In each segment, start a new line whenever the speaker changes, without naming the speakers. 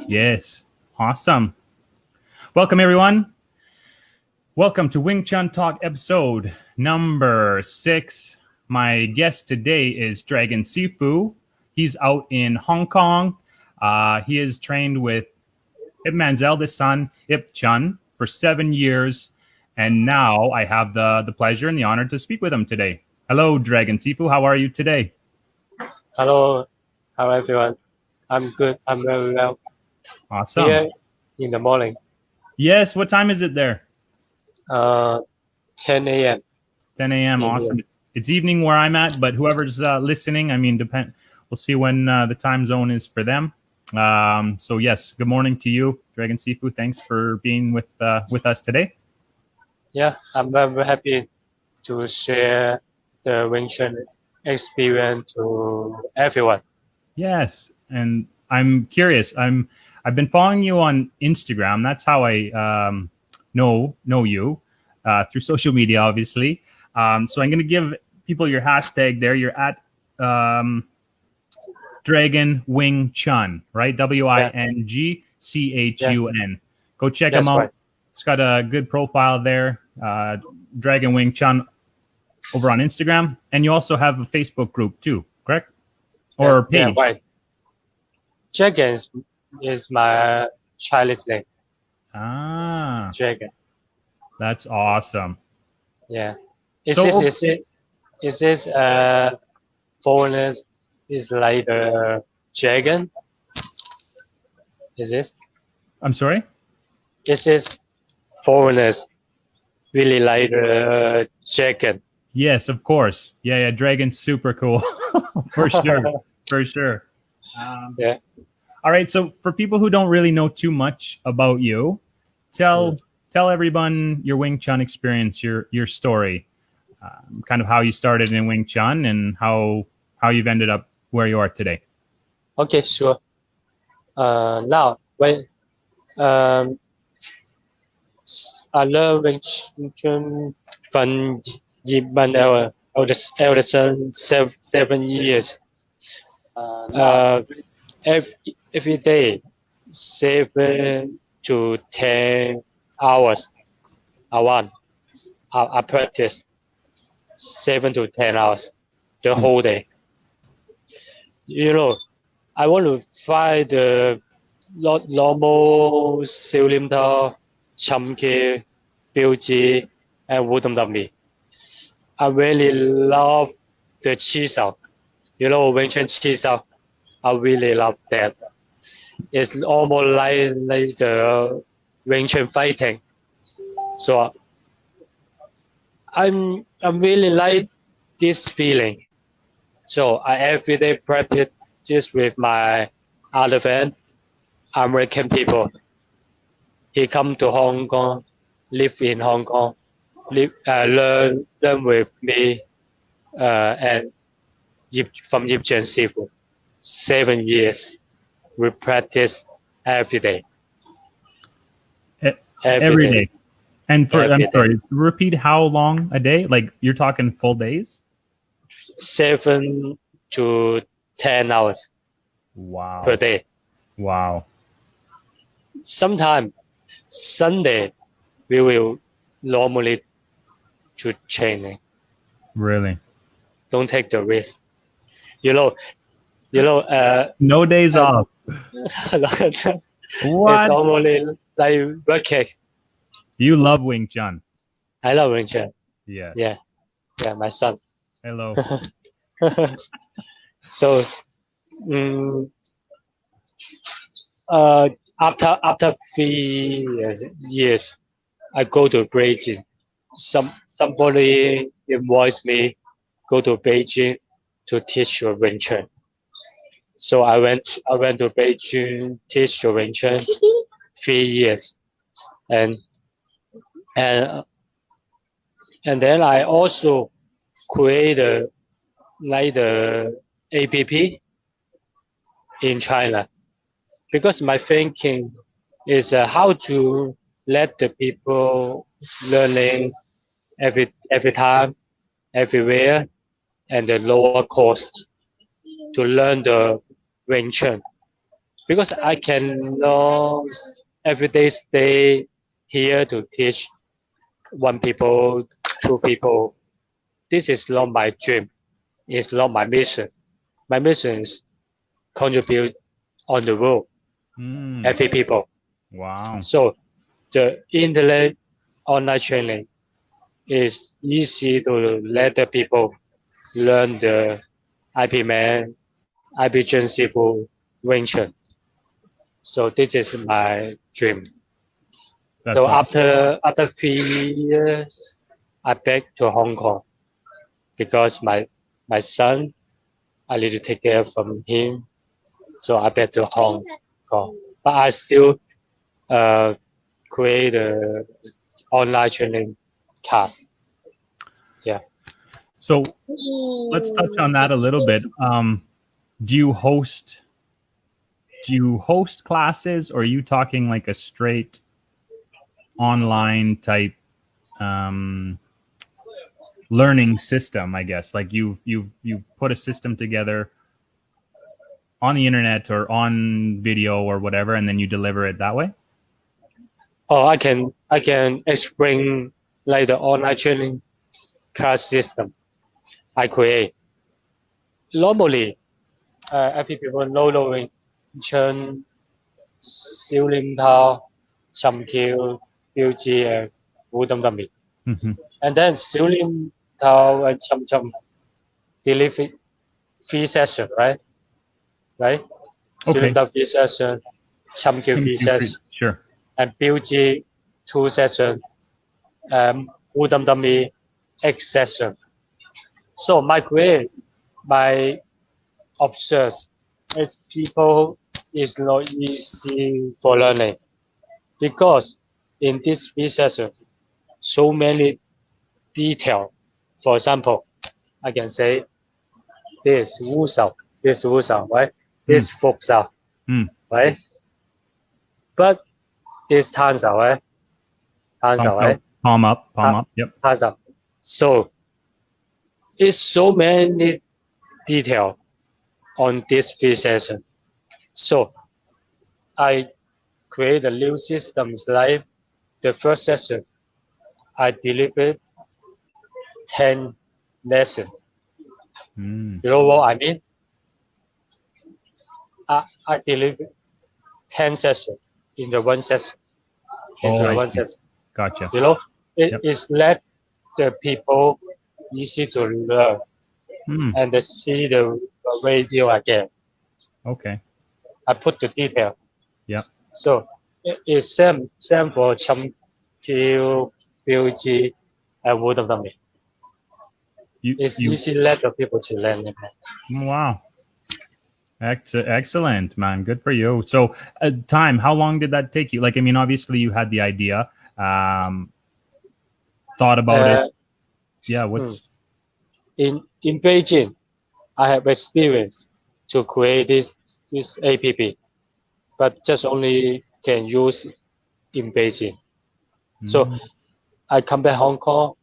Yes. Awesome. Welcome, everyone. Welcome to Wing Chun Talk episode number 6. My guest today is Dragon Sifu. He's out in Hong Kong. He is trained with Ip Man's eldest son, Ip Chun, for 7 years. And now I have the pleasure and the honor to speak with him today. Hello, Dragon Sifu. How are you today?
Hello, how everyone? I'm good. I'm very well.
Awesome.
Here in the morning.
Yes. What time is it there?
10 a.m.
10 a.m. Awesome. It's evening where I'm at, but whoever's listening, I mean, we'll see when the time zone is for them. So yes, good morning to you, Dragon Sifu. Thanks for being with us today.
Yeah, I'm very happy to share the Wing Chun experience to everyone.
Yes, and I'm curious. I've been following you on Instagram. That's how I know you through social media, obviously. So I'm going to give people your hashtag there. You're at Dragon Wing Chun, right? WINGCHUN. Go check him out.
Right.
It's got a good profile there. Dragon Wing Chun over on Instagram, and you also have a Facebook group too, correct? Or page?
Yeah, right. Dragon is my child's name.
Ah,
Dragon.
that's awesome.
Yeah. Is
So-
this foreigners is like the dragon? Is this?
I'm sorry?
Is this foreigners really like the dragon?
Yes, of course. Yeah, Dragon's super cool. For sure.
Yeah.
All right, so for people who don't really know too much about you, tell everyone your Wing Chun experience, your story, kind of how you started in Wing Chun and how you've ended up where you are today.
Okay, sure. Now when I learned Wing Chun from Ip Man eldest son 7 years. Every day 7 to 10 hours. I practice 7 to 10 hours the whole day. You know, I want to find the normal 少念頭、沉嘅標誌 and wooden dummy. I really love the chisel. You know, Wing Chun chisel. I really love that. It's almost like the Wing Chun fighting. So I'm really like this feeling. So I every day practice just with my other friend, American people. He come to Hong Kong, live in Hong Kong, learn with me, and from Ip Chun Sifu. 7 years, we practice every day.
Every day. And
Every
I'm sorry, repeat how long a day? Like you're talking full days?
7 to 10 hours
Wow.
per day.
Wow.
Sometimes Sunday we will normally to training.
Really?
Don't take the risk. You know.
No days off.
It's
What?
almost like working.
You love Wing Chun.
I love Wing Chun.
Yeah.
Yeah, my son.
Hello.
So, after 3 years, I go to Beijing. Somebody invites me go to Beijing to teach your Wing Chun. So I went to Beijing teach your Wing Chun 3 years, and then I also created like the app in China, because my thinking is how to let the people learning every time, everywhere, and the lower cost to learn the Wing Chun. because I cannot every day stay here to teach one people, two people. This is not my dream. It's not my mission. My mission is contribute on the world, every people.
Wow.
So the internet online training is easy to let the people learn the IP man, IP Chun Sifu, Wing Chun. So this is my dream.
That's
So
awesome.
after 3 years, I back to Hong Kong because my son, I need to take care from him. So I back to Hong Kong, but I still create a online training class. Yeah.
So let's touch on that a little bit. Do you host classes, or are you talking like a straight online type learning system? I guess like you put a system together on the internet or on video or whatever, and then you deliver it that way.
Oh, I can explain like the online training class system I create. Normally, every people know the Wing Chun, 少林套, Chum Kill, Beauty, and Wudam Dummy. And then 少林套 and Chum deliver 3 sessions, right? Right? 少林套 3 sessions, Chum Kill 3 sessions,
Sure.
and Beauty 2 sessions, Wudam Dummy 8 sessions. So my observe is people is not easy for learning because in this research so many detail. For example, I can say this Wu Shao, right? This Fok Shao, right? But this Tan Shao, right? Tan Shao, right?
Palm up. Yep.
Tan Shao. So it's so many detail on this session. So I create a new systems like the first session I delivered 10 lessons. You know what I mean? I delivered 10 sessions in the one session. One session.
Gotcha.
You know, it is let the people easy to learn and they see the video again.
Okay.
I put the detail.
Yeah.
So it's same for Chum Kill, Beauty, and Wudam Dummy. It's easy to let the people to learn.
Wow. Excellent, man. Good for you. So time, how long did that take you? Like, I mean, obviously you had the idea, thought about it. Yeah. What's
in Beijing, I have experience to create this app, but just only can use in Beijing. So I come back Hong Kong,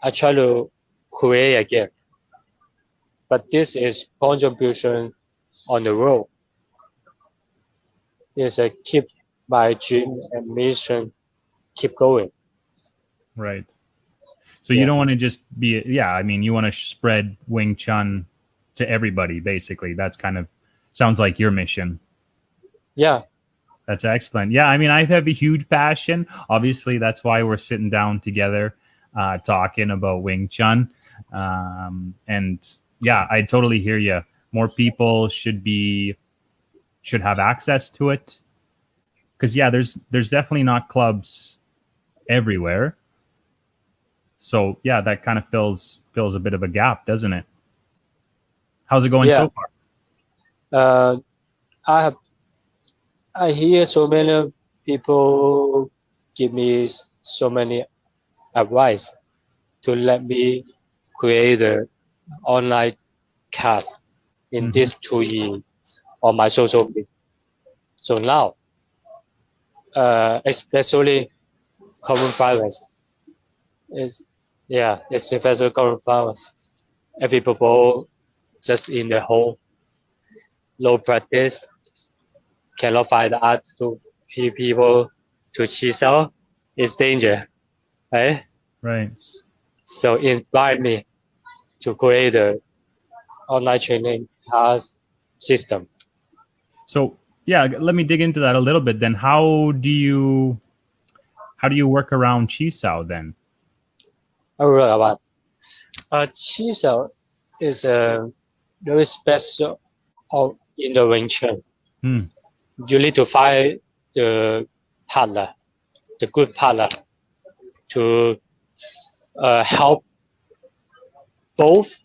I try to create again. But this is contribution on the road. It's a keep my dream and mission keep going.
Right. So you don't want to just be, I mean, you want to spread Wing Chun to everybody, basically. That's kind of, sounds like your mission.
Yeah.
That's excellent. Yeah, I mean, I have a huge passion. Obviously, that's why we're sitting down together talking about Wing Chun. And yeah, I totally hear you. More people should have access to it. Because, yeah, there's definitely not clubs everywhere. So, yeah, that kind of fills a bit of a gap, doesn't it? How's it going so
far? I hear so many people give me so many advice to let me create an online class in these 2 years on my social media. So now, especially coronavirus, especially coronavirus, every people just in the home, no practice. cannot find art to people to chisel, it's danger, right?
Right.
So invite me to create a online training class system.
So yeah, let me dig into that a little bit. Then how do you work around Chisao then?
About chisel is a very special in the Wing Chun. You need to find the partner, the good partner, to help both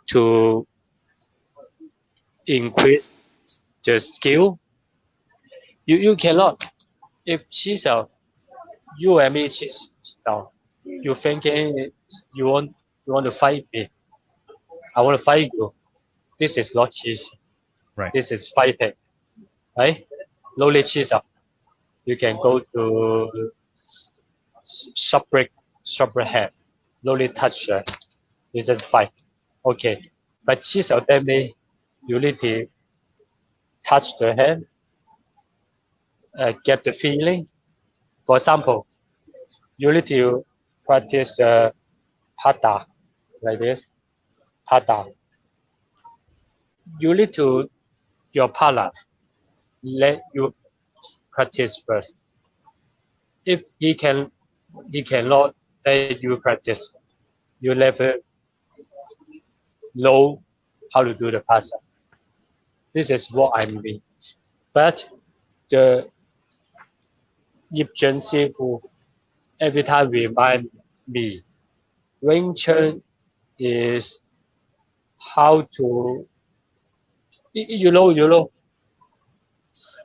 to increase the skill. You cannot, if chisel, you and me chisel, you thinking you want to fight me. I want to fight you. This is not chisel.
Right.
This is fighting, right? Lowly chisel. You can go to separate head. Lowly touch. You just fight. Okay. But chisel tell me you need to touch the hand, get the feeling. For example, you need to practice the hatha like this. Hatha. You need to your partner let you practice first. If he cannot let you practice, you never know how to do the pasa. This is what I mean. But the Ip Chun Sifu every time remind me, Wing Chun is how to, you know,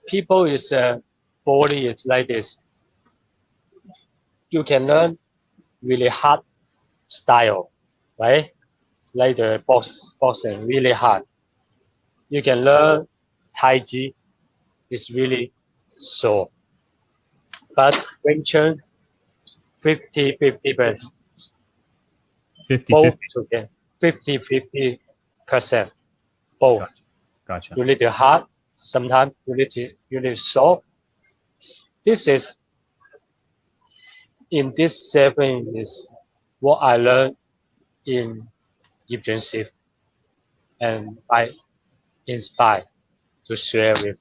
people is body is like this. You can learn really hard style, right? Like the boxing, really hard. You can learn Tai Chi, it's really so. But Wing Chun, 50-50%. 50-50%. Both.
Gotcha.
You need to hard, sometimes you need soft. This is in this 7 years what I learned in Ip Chun Sifu, and I inspire to share with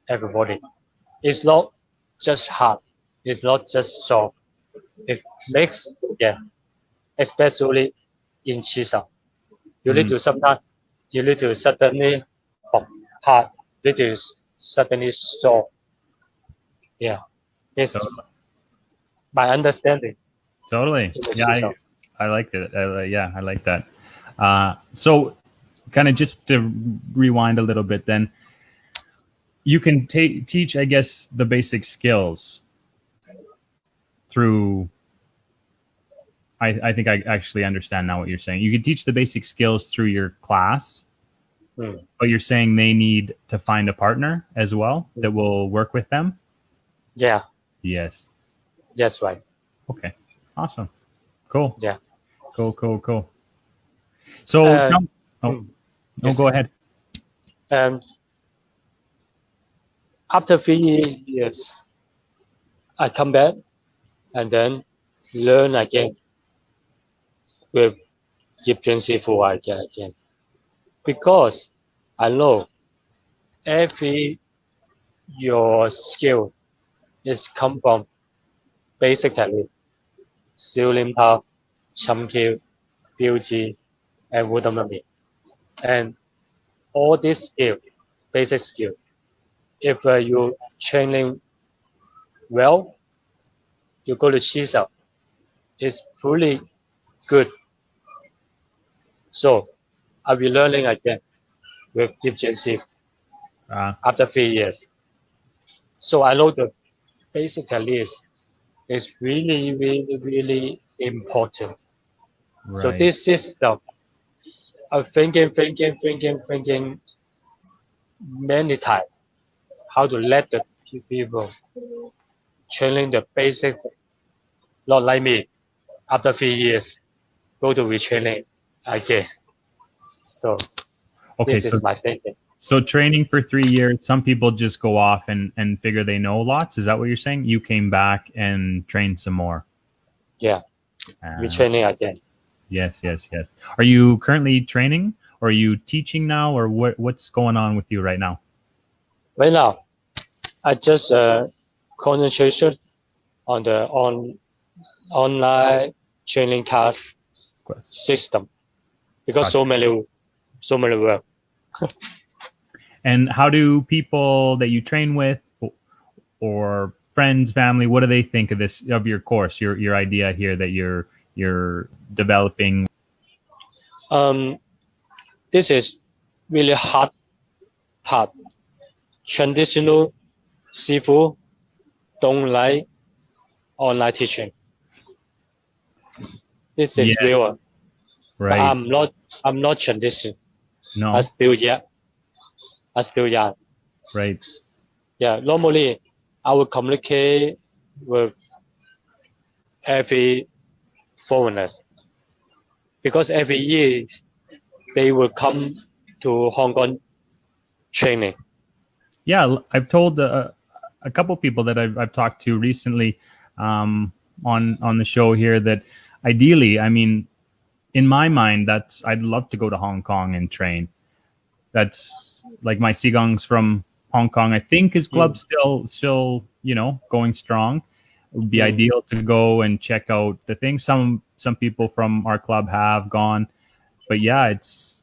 everybody. It's not just hard, it's not just soft. It makes, especially in chisel. You need to sometimes, you need to suddenly hard, you need to suddenly soft. Yeah, it's my understanding.
Totally. Yeah, I like it. I like that. So kind of just to rewind a little bit then, you can teach, I guess, the basic skills through, I think I actually understand now what you're saying. You can teach the basic skills through your class, but you're saying they need to find a partner as well that will work with them?
Yeah.
Yes.
That's right.
Okay. Awesome. Cool.
Yeah.
Cool. So, go ahead.
After 3 years, I come back and then learn again with Ip Chun Sifu again. Because I know your skill is come from basic technique, Siu Lim Pao, Chum Kiu, Biu Ji, and Wudong Mummy. And all this skill, basic skill, if you training well, you go to chisel, it's fully good. So I'll be learning again with Ip Chun Sifu after 3 years. So I know the basic technique is really, really, really important.
Right.
So this system, I'm thinking many times how to let the people training the basic, not like me, after 3 years, go to retraining again. So this is my thinking.
So training for 3 years, some people just go off and figure they know lots. Is that what you're saying? You came back and trained some more.
Yeah, we training again.
Yes. Are you currently training, or are you teaching now, or what's going on with you right now?
Right now, I just concentration on the online training class system because so many work.
And how do people that you train with, or friends, family, what do they think of this, of your course, your idea here that you're developing?
This is really hard part. Traditional Sifu don't like online teaching. This is real.
Right.
But I'm not traditional.
No.
I still young.
Right.
Yeah, normally I will communicate with every foreigners because every year they will come to Hong Kong training.
Yeah, I've told a couple people that I've talked to recently on the show here that ideally, I mean, in my mind, I'd love to go to Hong Kong and train. That's like my Sigong's from Hong Kong. I think his club's still going strong. It would be ideal to go and check out the thing. Some people from our club have gone, but yeah, it's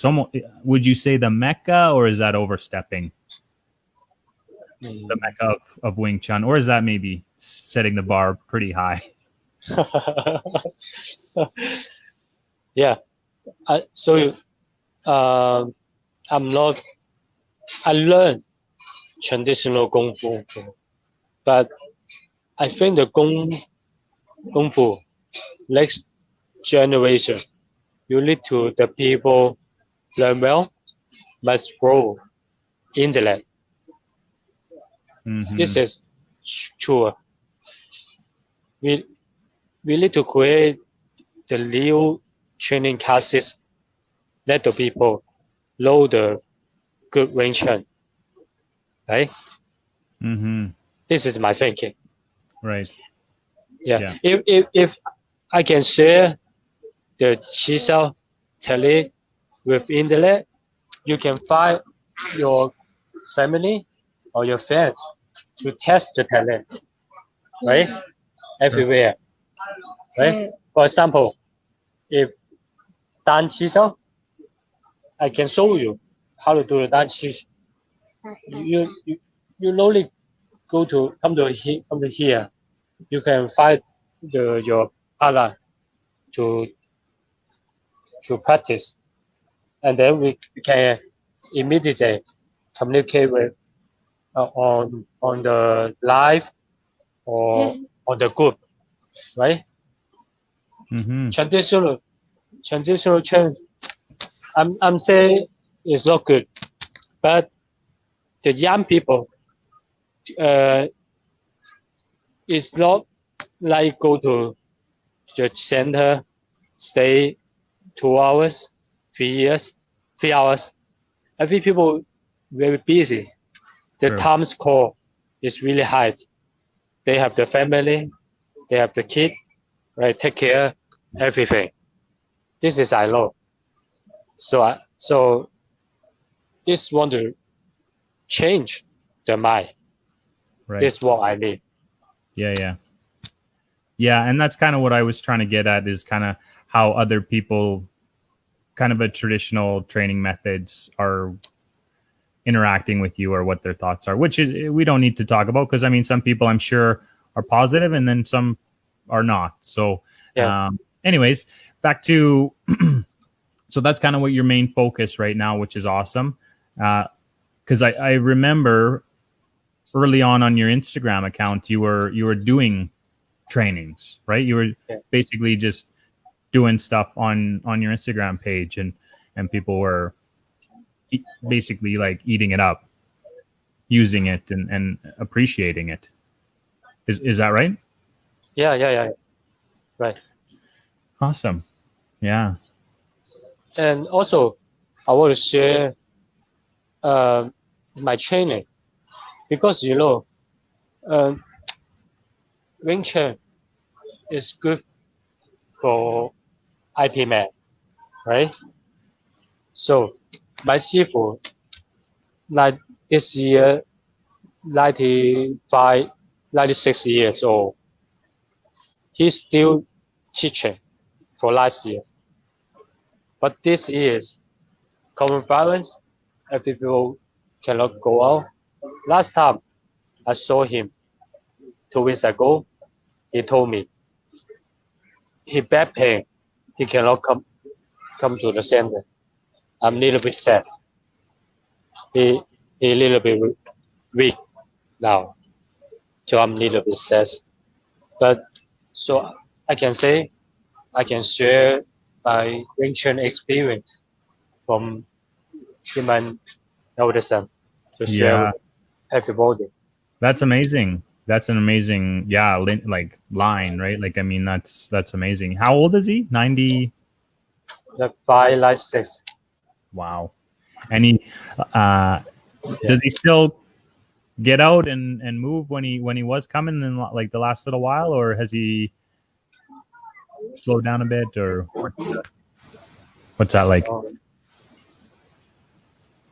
almost. Would you say the Mecca, or is that overstepping? The Mecca of Wing Chun, or is that maybe setting the bar pretty high?
Yeah, I learned traditional Kung Fu, but I think the Kung Fu next generation, you need to the people learn well, must grow intellect.
Mm-hmm.
This is true. We need to create the new training classes. Let the people know the good Wing Chun. Right?
Mm-hmm.
This is my thinking.
Right.
Yeah. If I can share the Chisel technique with intellect, you can find your family or your friends to test the talent, right? Everywhere, right? For example, if Dan Chisel, I can show you how to do the Dan Chisel. You only come to here. You can find your partner to practice, and then we can immediately communicate with on the live or on the group, right?
Mm-hmm.
Traditional change, I'm saying it's not good, but the young people, it's not like go to the center, stay 2 hours, 3 hours. Every people very busy. The time's call is really high. They have the family, they have the kid, right? Take care, everything. This is I know. So this want to change the mind.
Right.
This is what I need.
Yeah, and that's kind of what I was trying to get at, is kind of how other people, kind of a traditional training methods, are interacting with you, or what their thoughts are, which is, we don't need to talk about, because I mean, some people I'm sure are positive and then some are not. So anyways, back to so that's kind of what your main focus right now, which is awesome. Because I remember early on your Instagram account, you were doing trainings, right? You were basically just doing stuff on your Instagram page, and people were basically like eating it up, using it and appreciating it. Is that right?
Yeah. Right.
Awesome. Yeah.
And also, I want to share my training, because Wing Chun is good for IP man, right? So my Sifu, like this year, 95, 96 years old, he's still teaching for last year. But this is coronavirus, and people cannot go out. Last time I saw him 2 weeks ago, he told me he back pain, he cannot come to the center. I'm a little bit sad. He a little bit weak now, so I'm a little bit sad. But so I can say I can share my Wing Chun experience from him and eldest son to share with everybody.
That's amazing. That's an amazing, like line, right? Like, I mean, that's amazing. How old is he? 90?
Like 5, like 6.
Wow. And he, does he still get out and move when he was coming in like the last little while, or has he slowed down a bit, or what's that like?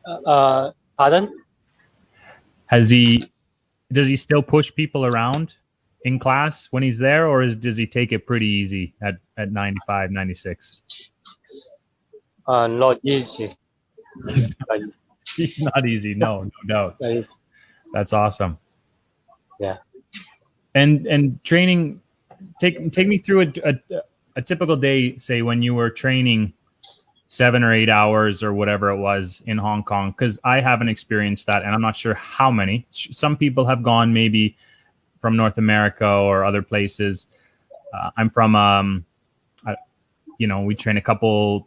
Pardon?
Does he still push people around in class when he's there, or does he take it pretty easy at 95, 96?
Not easy.
He's not easy. No doubt. That's awesome.
Yeah.
And training, take me through a typical day, say when you were training 7 or 8 hours or whatever it was in Hong Kong, because I haven't experienced that, and I'm not sure how many. Some people have gone maybe from North America or other places. I'm from, we train a couple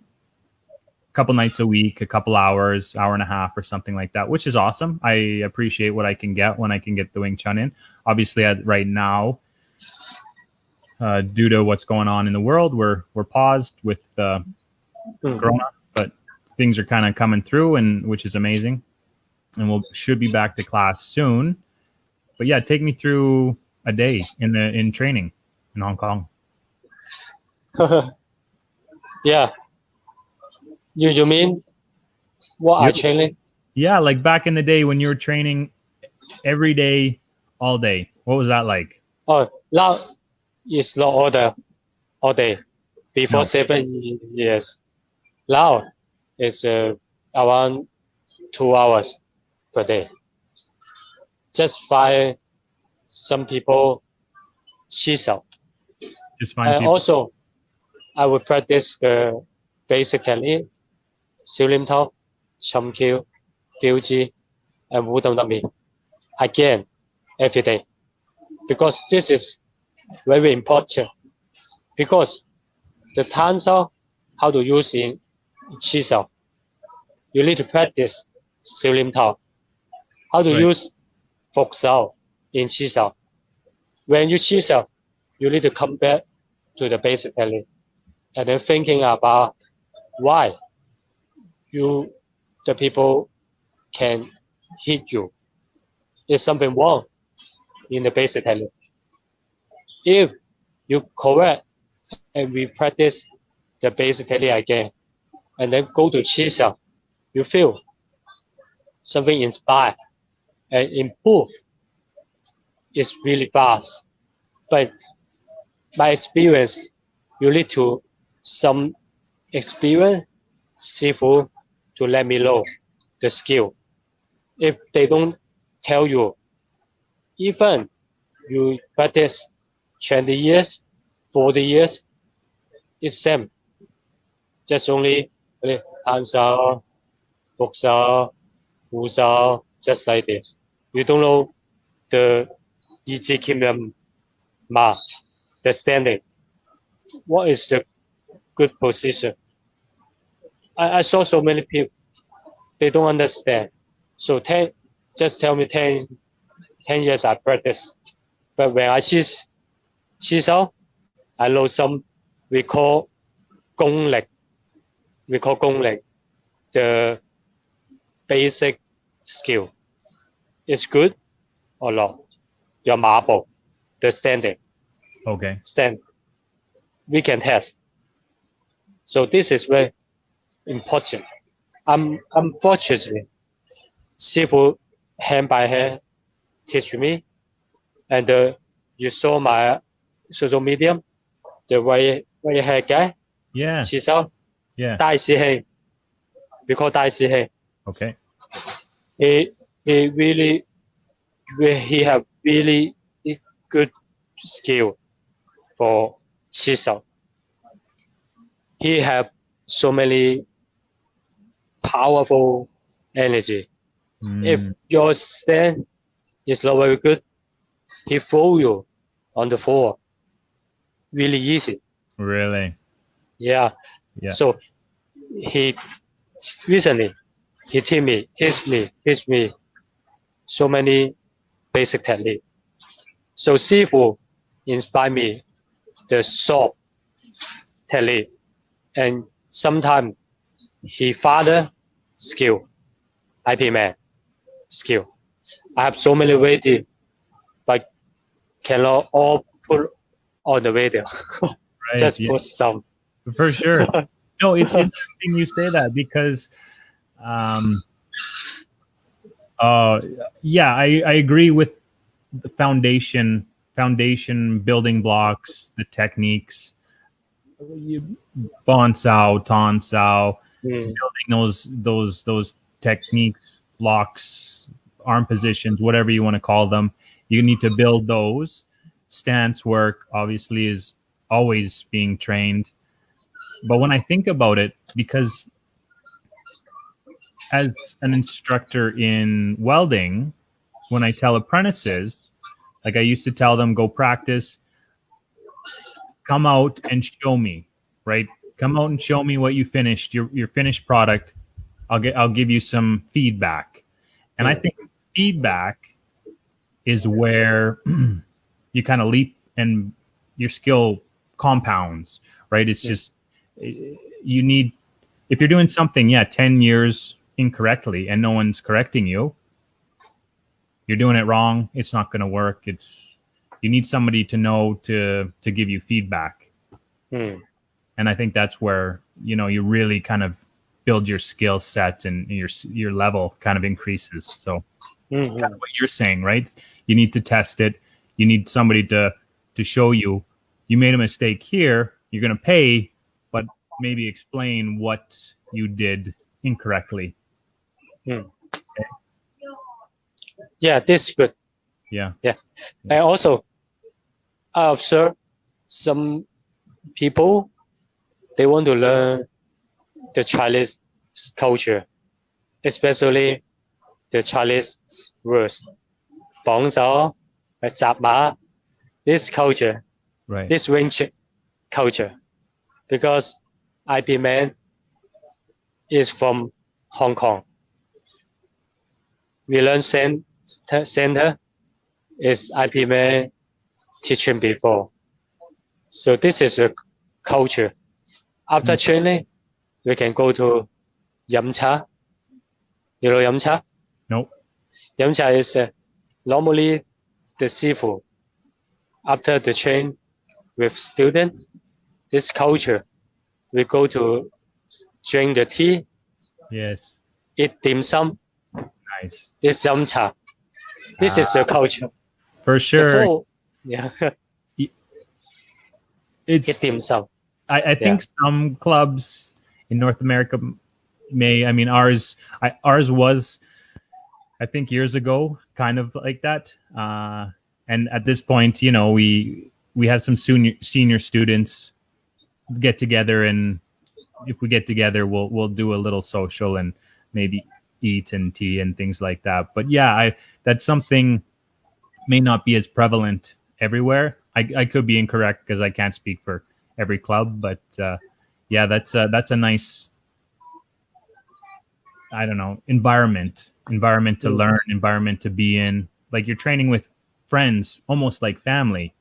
nights a week, a couple hours, hour and a half or something like that, which is awesome. I appreciate what I can get when I can get the Wing Chun in. Obviously, right now, due to what's going on in the world, we're paused with Corona, but things are kind of coming through, and which is amazing, and should be back to class soon. But yeah, take me through a day in training in Hong Kong.
Yeah. You mean what I training?
Yeah, like back in the day when you were training every day, all day. What was that like?
Oh, now it's not all day. Before 7 years. Now it's around 2 hours per day. Just find some people chisel.
Just find people.
Also, I will practice the basic technique, Sifu Ip Chun, Chum Kill, Diuji, and Wudong Dummy again every day, because this is very important. Because the Tanzao, how to use in chisel, you need to practice Sifu Ip Chun, how to use Foxao in chisel. When you chisel, you need to come back to the basic technique and then thinking about why the people can hit you. Is something wrong in the basic technique? If you correct and we practice the basic technique again, and then go to chisel, you feel something inspired and improve. It's really fast. But my experience, you need to some experience Sifu to let me know the skill. If they don't tell you, even you practice 20 years, 40 years, it's same. Just only Hanzao, Boxao, Wuzao, just like this. You don't know the Yiji Kim Ma, the standing. What is the good position? I saw so many people, they don't understand. So just tell me 10 years I practice. But when I chisel, I know some we call gong leg. We call gong leg the basic skill is good or not. Your marble, the standing,
Okay.
we can test. So this is very important. Unfortunately, Sifu hand by hand teach me, and you saw my social media, the white hair guy,
Yeah.
其實
Yeah.
大師兄 we call 大師兄
Okay.
he have really good skill for 起手 he have so many powerful energy. If your stand is not very good, he throw you on the floor really easy.
Really?
Yeah. So he recently he teach me so many basic technique. So Sifu inspire me the soft technique, and sometimes he father skill, IP man skill. I have so many videos, but cannot all put on the video.
Right.
Just put some.
For sure. No, it's interesting you say that because, I agree with the foundation building blocks, the techniques, bonsao, tonsao, building those techniques, locks, arm positions, whatever you want to call them. You need to build those. Stance work obviously is always being trained. But when I think about it, because as an instructor in welding, when I tell apprentices, like I used to tell them, go practice, come out and show me, right? Come out and show me what you finished, your finished product. I'll give you some feedback. And I think feedback is where you kind of leap and your skill compounds, right? It's just, you need, if you're doing something 10 years incorrectly and no one's correcting you, you're doing it wrong, it's not going to work. You need somebody to know to give you feedback. And I think that's where you really kind of build your skill set and your level kind of increases. So kind of what you're saying, right? You need to test it. You need somebody to show you made a mistake here, you're going to pay, but maybe explain what you did incorrectly. Okay.
Yeah, this is good.
Yeah.
And also, I observe some people, they want to learn the Chinese culture, especially the Chinese words, 綁手, 扎馬, this culture,
right?
This Wing Chun culture, because IP man is from Hong Kong. We learn center is IP man teaching before. So this is a culture. After training, we can go to 飲茶. You know 飲茶?
Nope.
飲茶is normally the Sifu, after the train with students, this culture, we go to drink the tea.
Yes.
Eat dim sum.
Nice.
It's 飲茶. This is the culture.
For sure.
It's eat dim sum.
I think some clubs in North America ours was, I think years ago, kind of like that. And at this point, we have some senior students get together, and if we get together, we'll do a little social and maybe eat and tea and things like that. But that's something may not be as prevalent everywhere. I could be incorrect because I can't speak for every club, but that's a nice, I don't know, environment to learn, environment to be in. Like you're training with friends, almost like family,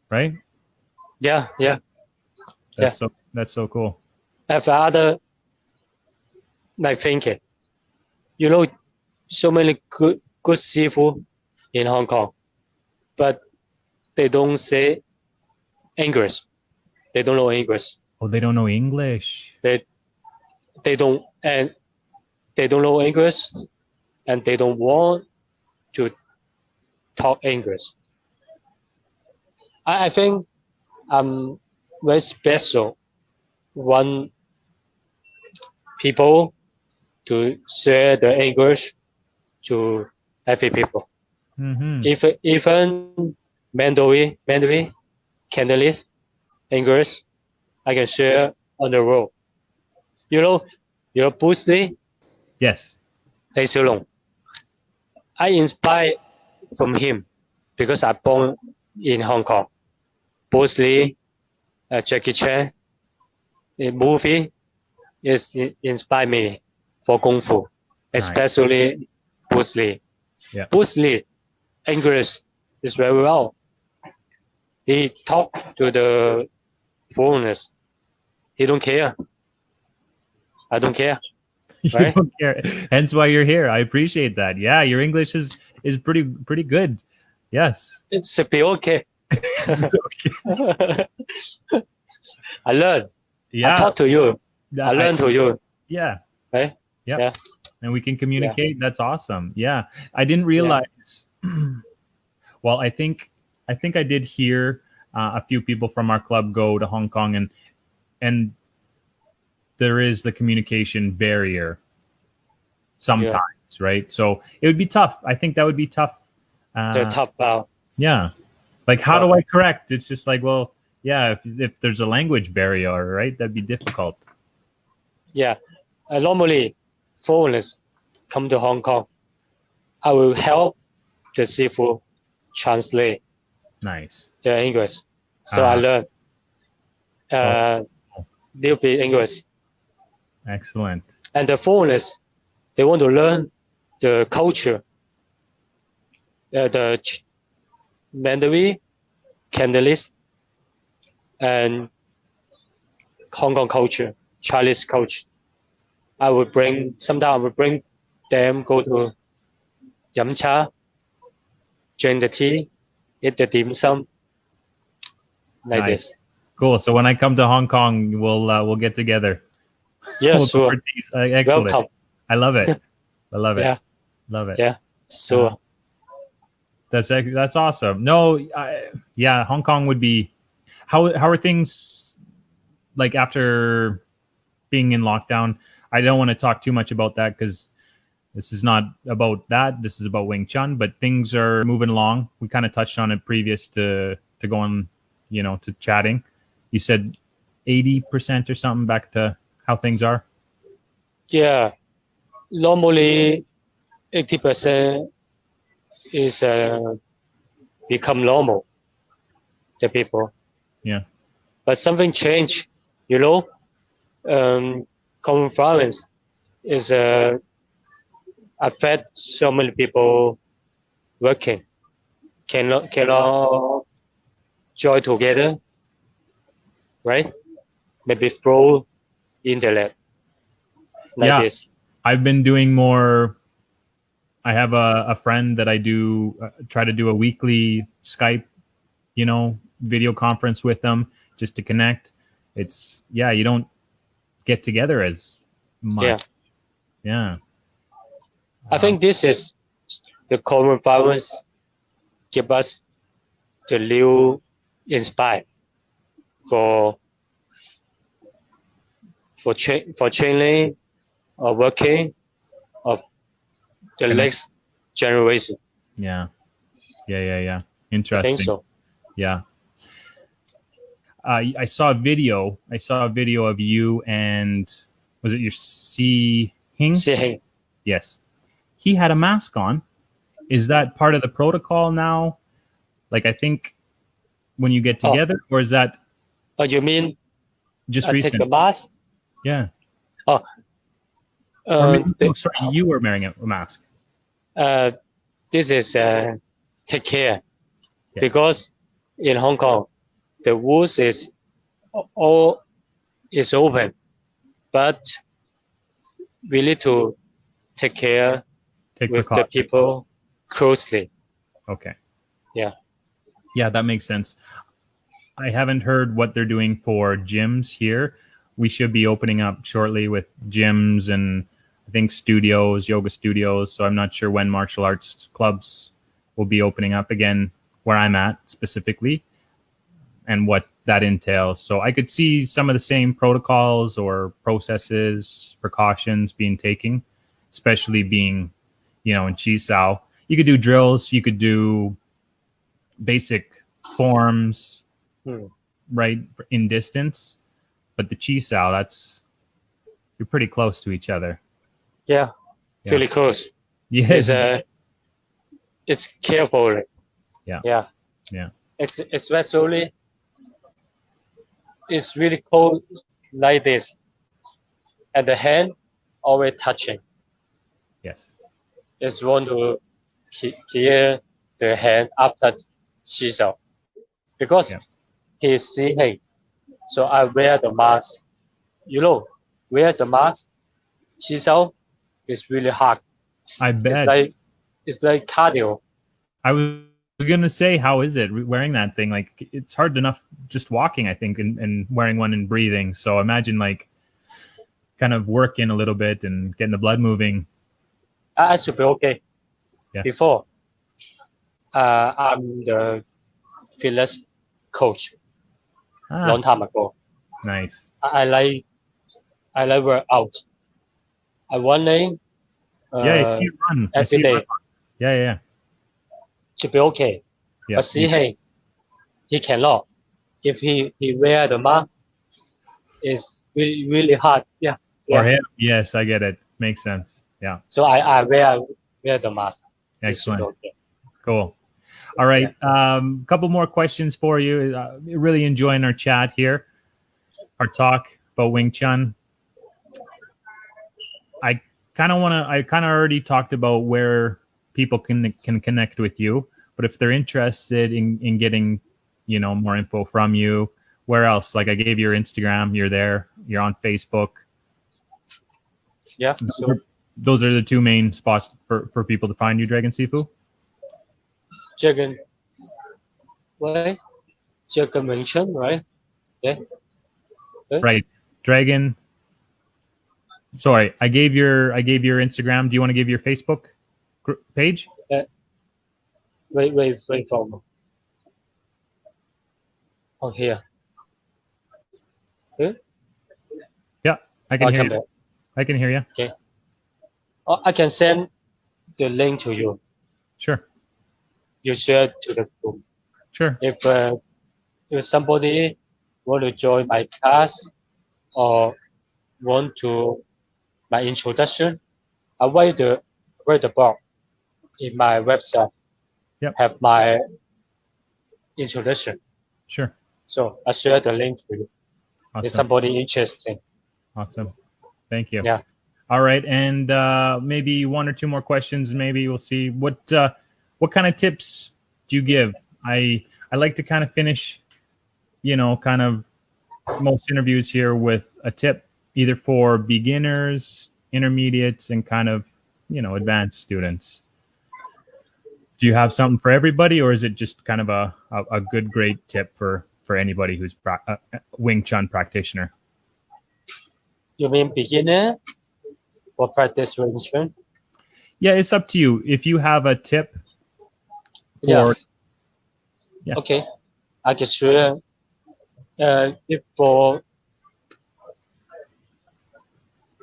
right? Yeah. That's so cool.
I have other like thinking. so many good Sifu in Hong Kong, but they don't say English. They don't know English.
Oh, they don't know English.
They don't know English, and they don't want to talk English. I think I'm very special. Want people to share the English to every people.
Mm-hmm.
Even Mandarin, Cantonese, English, I can share on the road. You know Bruce Lee,
Yes.
Lee Xiaolong. I inspired from him because I born in Hong Kong. Bruce Lee, Jackie Chan, the movie is inspired me for Kung Fu, especially Bruce Lee.
Yeah.
Bruce Lee, English is very well. He talk to the foreigners. He don't care. I don't care.
You
Right?
don't care. Hence why you're here. I appreciate that. Yeah, your English is pretty good. Yes.
It's a bit okay. I learn.
Yeah.
I talk to you. I learn to you.
Yeah.
Right?
Yep.
Yeah.
And we can communicate. That's awesome. Yeah. I didn't realize. Well, I think I did hear a few people from our club go to Hong Kong, and there is the communication barrier sometimes, right? So it would be tough. I think that would be tough.
They're tough about.
Yeah. Like, how do I correct? It's just like, well, yeah, if there's a language barrier, right, that'd be difficult.
Yeah. Normally, foreigners come to Hong Kong. I will help the Sifu translate
Nice.
the English. So I learn little bit English.
Excellent.
And the foreigners, they want to learn the culture, the Mandarin, Cantonese, and Hong Kong culture, Chinese culture. Sometimes I will bring them go to yum cha, drink the tea, eat the dim sum, like
Nice.
this.
Cool. So when I come to Hong Kong, we'll get together.
Yeah,
We'll
sure.
Excellent.
Welcome.
I love it. I love it.
Yeah.
Love it.
Yeah, sure.
That's awesome. No, Hong Kong would be. How are things like after being in lockdown? I don't want to talk too much about that because this is not about that. This is about Wing Chun, but things are moving along. We kind of touched on it previous to going, to chatting. You said 80% or something back to how things are.
Yeah, normally 80% is become normal. The people.
Yeah.
But something changed. Conference is affect so many people working. Cannot join together, right? Maybe through internet. Like this.
I've been doing more. I have a friend that I do try to do a weekly Skype, video conference with them just to connect. It's you don't get together as much. Yeah.
I think this is the coronavirus give us the new inspire for training or working of the next generation.
Yeah. Interesting.
I think so.
Yeah. I saw a video of you and was it your Si Hing?
Si Hing.
Yes. He had a mask on. Is that part of the protocol now? Like, I think when you get together, or is that?
Oh, you mean
just recent?
Take the mask?
Yeah.
Oh.
Sorry, you were wearing a mask.
This is take care, because in Hong Kong, the rules is all is open, but we need to take care
Take
with the
precautions.
people closely.
Okay.
Yeah.
Yeah, that makes sense. I haven't heard what they're doing for gyms here. We should be opening up shortly with gyms and I think studios, yoga studios. So I'm not sure when martial arts clubs will be opening up again where I'm at specifically and what that entails. So I could see some of the same protocols or processes, precautions being taken, especially being, in Chi Sao. You could do drills, you could do basic forms, right, in distance, but the Chi Sao, you're pretty close to each other.
Yeah, pretty close.
Yes.
It's careful.
Yeah.
It's especially it's really cold like this, and the hand always touching.
Yes.
Just want to clear the hand after Chi Sao because he's seeing. So I wear the mask. Wear the mask. Chi Sao is really hard.
I bet.
It's like cardio.
I was gonna say, how is it wearing that thing? Like, it's hard enough just walking, I think, and wearing one and breathing. So imagine like kind of working a little bit and getting the blood moving.
I should be okay.
Yeah.
Before, I'm the fitness coach. Long time ago.
Nice.
I like work out. I running.
Yeah, you run
every day.
Yeah.
To be okay.
Yeah.
But see, he cannot. If he wear the mask, it's really, really hard. Yeah.
For him, yes, I get it. Makes sense. Yeah.
So I wear the mask.
Excellent.
Okay.
Cool. All right. Couple more questions for you. Really enjoying our chat here, our talk about Wing Chun. I kind of already talked about where people can connect with you, but if they're interested in getting, more info from you, where else? Like I gave your Instagram, you're there, you're on Facebook.
Yeah. So
those are the two main spots for people to find you, Dragon Sifu.
Dragon Wing Chun, right? Yeah.
Right. Dragon. Sorry, I gave your Instagram. Do you want to give your Facebook page?
Wait for me. Oh, here.
Yeah, I can hear you. I can hear you.
Okay. Oh, I can send the link to you.
Sure.
You share to the group.
Sure.
If somebody want to join my class or want to my introduction, I write the blog in my website.
Yep.
Have my introduction.
Sure.
So I share the link to you.
Awesome.
If somebody interested.
Awesome. Thank you.
Yeah.
All right, and maybe one or two more questions. Maybe we'll see what kind of tips do you give? I like to kind of finish, kind of most interviews here with a tip, either for beginners, intermediates, and kind of advanced students. Do you have something for everybody, or is it just kind of a good, great tip for anybody who's a Wing Chun practitioner?
You mean beginner or practice Wing Chun?
Yeah, it's up to you. If you have a tip.
Yeah. Okay, I can share. If for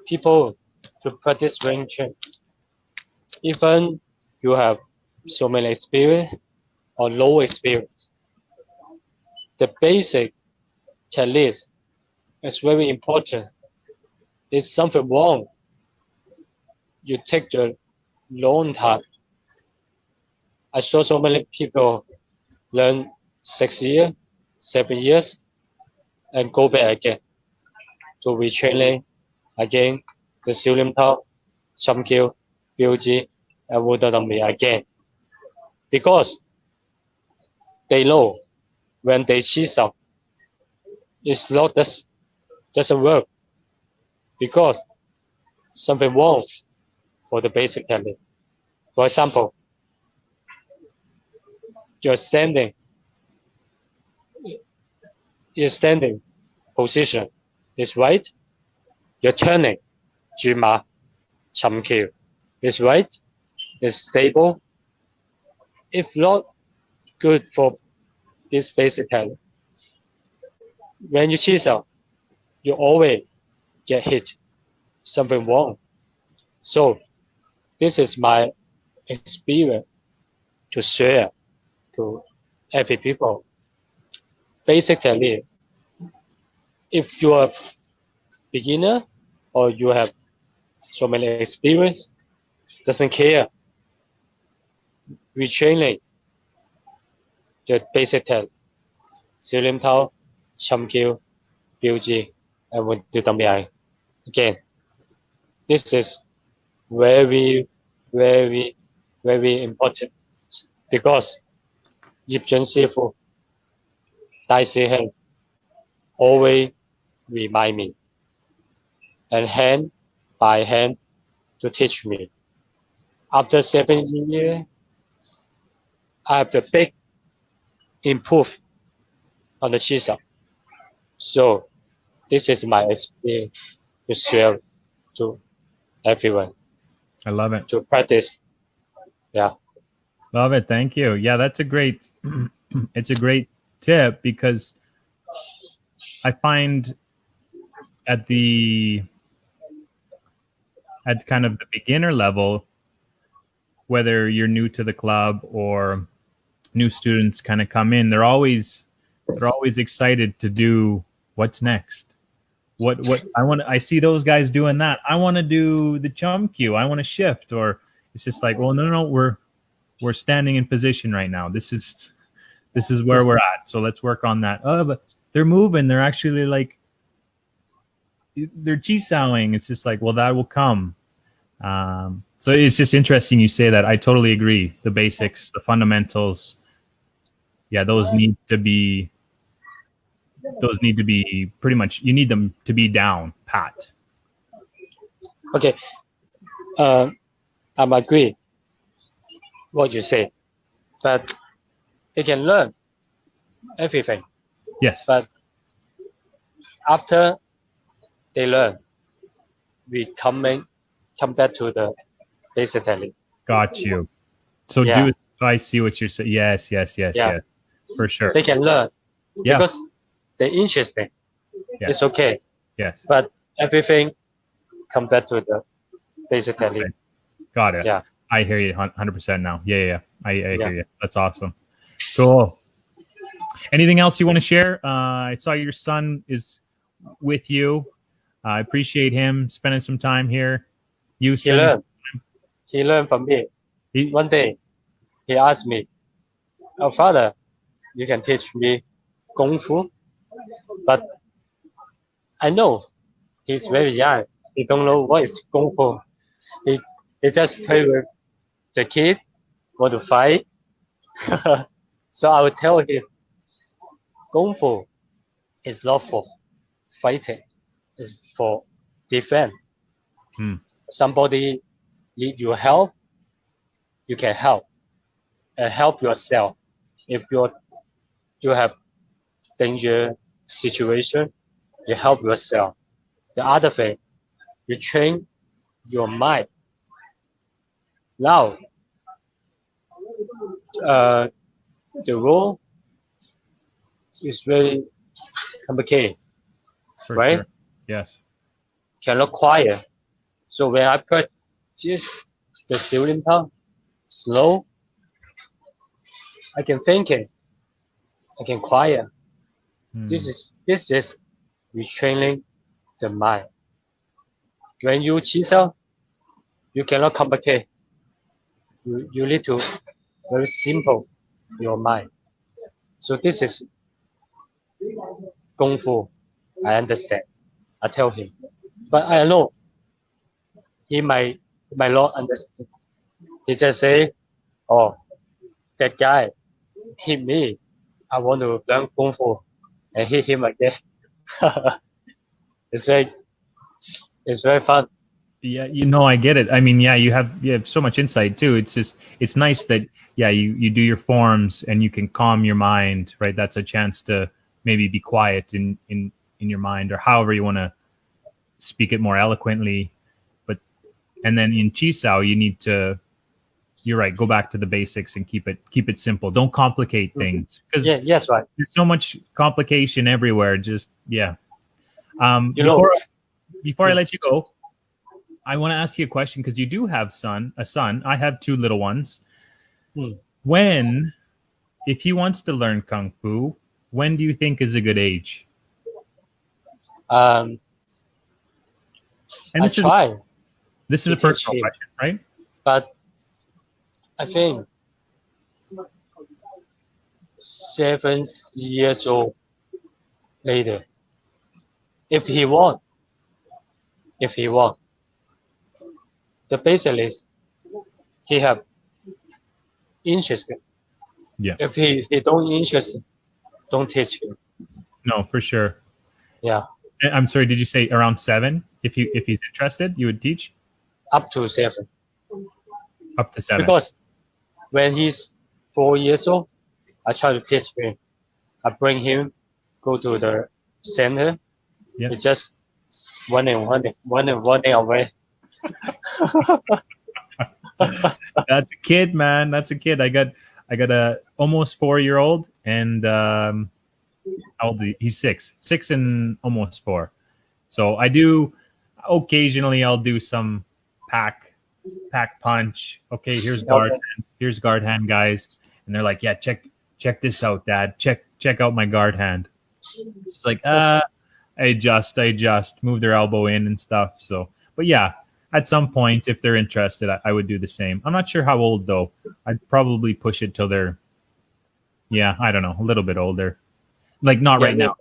people to practice Wing Chun, even you have so many experience or low experience, the basic technique is very important. If something wrong, you take the long time. I saw so many people learn 6 years, 7 years, and go back again to retraining again the Sifu Talk, Subcribe, BOG, and Wudang again. Because they know when they see something, it's not doesn't work. Because something wrong for the basic technique. For example, your standing position is right. Your turning, 轉馬, 沉橋, is right, is stable. If not good for this basic talent, when you chisel, you always get hit, something wrong. So this is my experience to share to every people. Basically, if you are beginner or you have so many experience, doesn't care. Retraining the basic talent, 小念頭, 沉橋, 標誌, and 換掉抌嘢. Again, this is very, very, very important because Ip Chun Sifu, 大師兄, always remind me and hand by hand to teach me. After 7 years, I have the big improve on the chisel. So this is my experience to share to everyone.
I love it.
To practice. Yeah.
Love it. Thank you. Yeah, that's a great, it's a great tip because I find at kind of the beginner level, whether you're new to the club or new students kind of come in, they're always excited to do what's next. What I see those guys doing that. I want to do the jump cue. I want to shift, or it's just like, well, no, we're standing in position right now. This is where we're at. So let's work on that. Oh, but they're moving. They're actually like, they're chisawing. It's just like, well, that will come. So it's just interesting you say that. I totally agree. The basics, the fundamentals, yeah, those need to be pretty much, you need them to be down pat.
Okay. I'm agree what you say, but they can learn everything.
Yes.
But after they learn, we come back to the basic technique.
Got you. So
Yeah.
I see what you're saying. Yes, for sure.
They can learn
Yeah.
because they're interesting.
Yeah.
It's okay.
Yes.
But everything come back to the basic technique.
Okay. Got it.
Yeah.
I hear you 100% now. Yeah. I hear you. That's awesome. Cool. Anything else you want to share? I saw your son is with you. I appreciate him spending some time here.
He learned from me. One day, he asked me, "Oh, father, you can teach me Kung Fu?" But I know he's very young. He don't know what is Kung Fu. He just play with the kid, want to fight. So I will tell him, Kung Fu is not for fighting. It's for defense. Somebody need your help, you can help and help yourself. If you have danger situation, you help yourself. The other thing, you train your mind. Now, the role is very complicated,
For
right?
sure. Yes.
Cannot quiet. So when I practice the ceiling power slow, I can think it. I can quiet. This is retraining the mind. When you chisel, you cannot complicate. You need to very simple your mind. So this is Kung Fu. I understand. I tell him, but I know he might not understand. He just say, "Oh, that guy hit me. I want to learn Kung Fu," and hit him again. It's very fun.
Yeah, I get it. I mean, yeah, you have so much insight too. It's nice that you do your forms and you can calm your mind, right? That's a chance to maybe be quiet in your mind, or however you want to speak it more eloquently. But and then in Chisao, you need to, you're right, go back to the basics and keep it simple. Don't complicate things, because
yes, right.
there's so much complication everywhere. Just
You
before I let you go, I want to ask you a question, because you do have a son. I have two little ones. If he wants to learn Kung Fu, when do you think is a good age?
And this
is a personal question, right?
But I think 7 years old later, if he want, the basic is he have interest.
Yeah.
If he don't interest, don't teach him.
No, for sure.
Yeah.
I'm sorry, did you say around 7? If he's interested, you would teach?
Up to 7.
Up to 7.
Because when he's 4 years old, I try to teach him. I bring him, go to the center.
Yeah.
It's just running away.
That's a kid, man. That's a kid. I got a almost 4-year-old, and how old is he? He's 6 and almost 4. So I do occasionally, I'll do some pack punch. Okay, here's guard hand, guys. And they're like, yeah, check this out, Dad. Check out my guard hand. It's like, I adjust, move their elbow in and stuff. So, but yeah, at some point, if they're interested, I would do the same. I'm not sure how old though. I'd probably push it till they're, I don't know, a little bit older. Like not right now,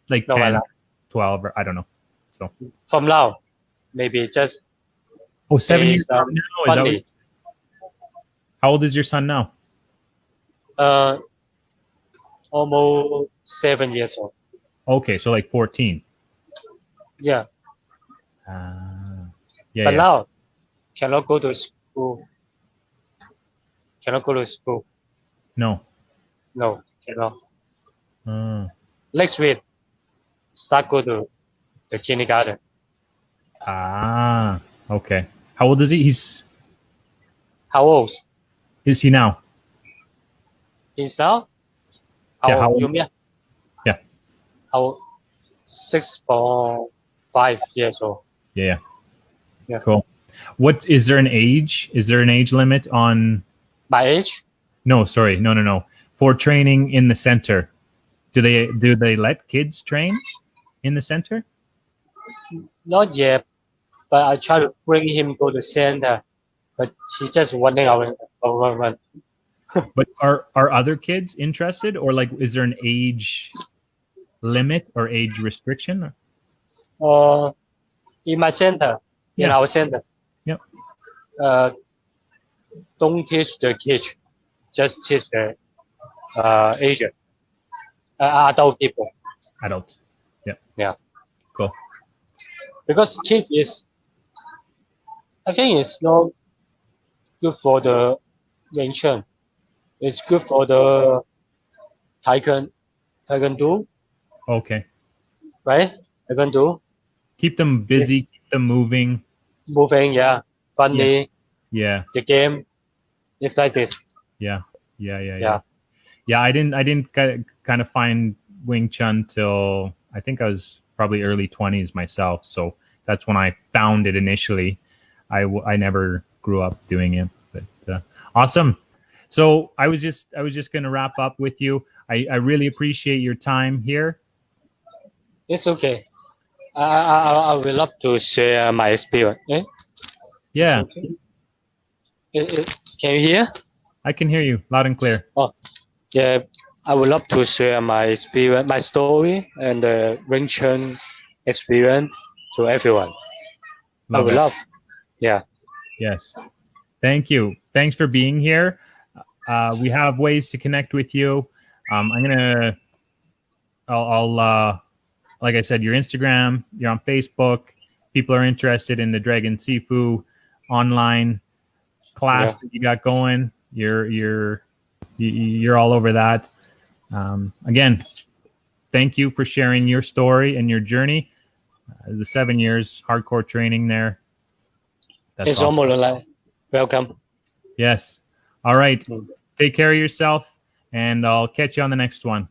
like 10, 12, or I don't know. So
from now, maybe just
7 years now. How old is your son now?
Almost 7 years old.
Okay, so like 14.
Yeah.
But
now cannot go to school. No, cannot. Next week, start go to the kindergarten.
Okay. How old is he?
How old
is he now?
He's now?
How old?
You mean?
Yeah.
How 6.5 years old.
Yeah. Cool. What is there an age? Is there an age limit on
my age?
No, sorry. No. For training in the center. Do they let kids train in the center?
Not yet, but I try to bring him go to center, but he's just running away.
But are other kids interested, or like is there an age limit or age restriction?
In my center, in our center.
Yep.
Don't teach the kids, just teach the Asian adult people.
Adults.
Yeah.
Cool.
Because kids I think it's not good for the Wing Chun. It's good for the Taekwondo.
Okay.
Right? Taekwondo.
Keep them busy, keep them moving.
Yeah. Funny.
Yeah.
The game. It's like this.
Yeah. I didn't kind of find Wing Chun till I think I was probably early 20s myself. So that's when I found it initially. I never grew up doing it, but awesome. So I was just going to wrap up with you. I really appreciate your time here.
It's okay. I would love to share my experience.
Yeah.
Okay. Can you hear?
I can hear you loud and clear.
Oh, yeah. I would love to share my experience, my story, and the Wing Chun experience to everyone. I would love. Yeah.
Yes. Thank you. Thanks for being here. We have ways to connect with you. I'll like I said, your Instagram, you're on Facebook, people are interested in the Dragon Sifu online class that you got going, you're all over that. Again, thank you for sharing your story and your journey. The 7 years hardcore training there.
It's awesome. Almost like welcome.
Yes. All right. Take care of yourself, and I'll catch you on the next one.